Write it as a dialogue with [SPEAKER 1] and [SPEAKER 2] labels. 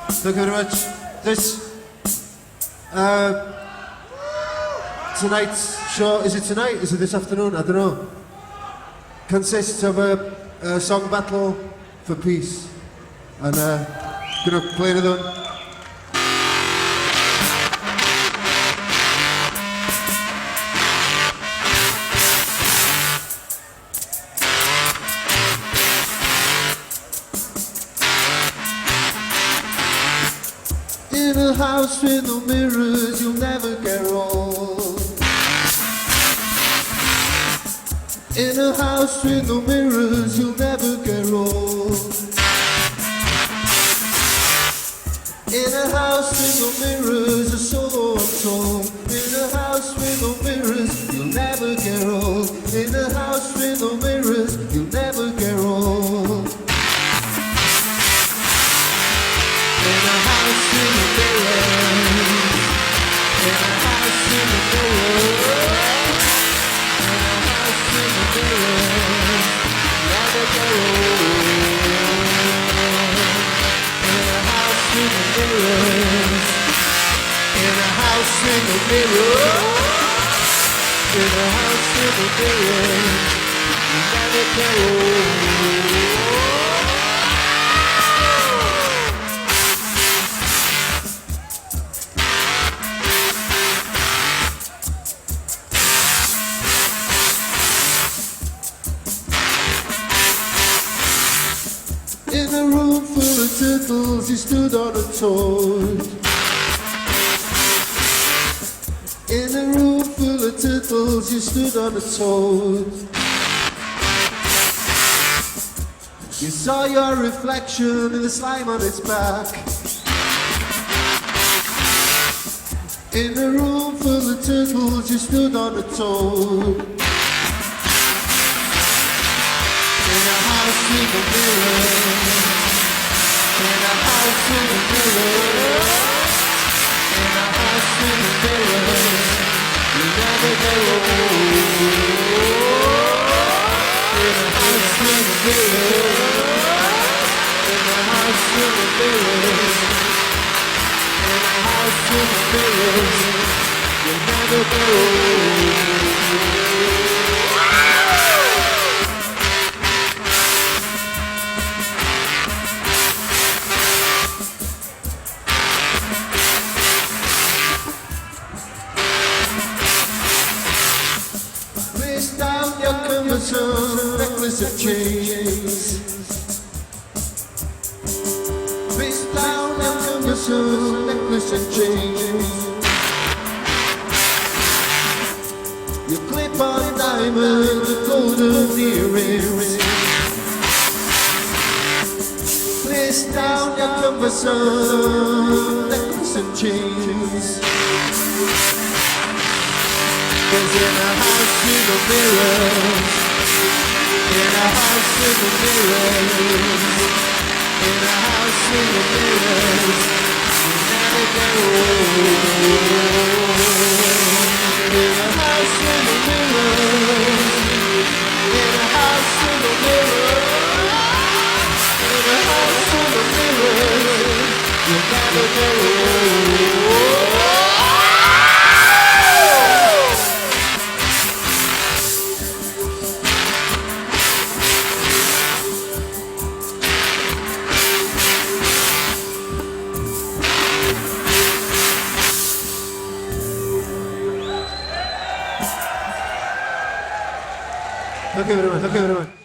[SPEAKER 1] Thank you very much. This tonight's show, is it tonight? Is it this afternoon? I don't know. Consists of a song battle for peace. And gonna play another one. In a house with no mirrors, you'll never get old. In a house with no mirrors, you'll never get old. In a house with no mirrors, a solo untold. In a house with no mirrors, you'll never get old. In a house with no mirrors, you'll never get old. In a house with no mirrors, in a house with no mirrors, in a house with no mirrors, never get old. In a house with no mirrors, in a house with no mirrors, in a house with no mirrors, never get old. In a room full of turtles, you stood on a toad. In a room full of turtles, you stood on a toad. You saw your reflection in the slime on its back. In a room full of turtles, you stood on a toad. In a house with a mirror, in a house with a mirror, in a house with a mirror, you never get old. In a house with a mirror, in a house with a mirror, in a house with a mirror, you never get old. Down your cumbersome necklace of chains. Face down your cumbersome necklace of chains. You clip on diamonds and golden earrings. Place down your cumbersome necklace of chains. 'Cause in a house with no mirrors, in a house with no mirrors, in a house with no mirrors, you never get old. In a house with no mirrors, in a house with no mirrors, in a house with no mirrors, you never get old. Thank you very much. Thank you very much.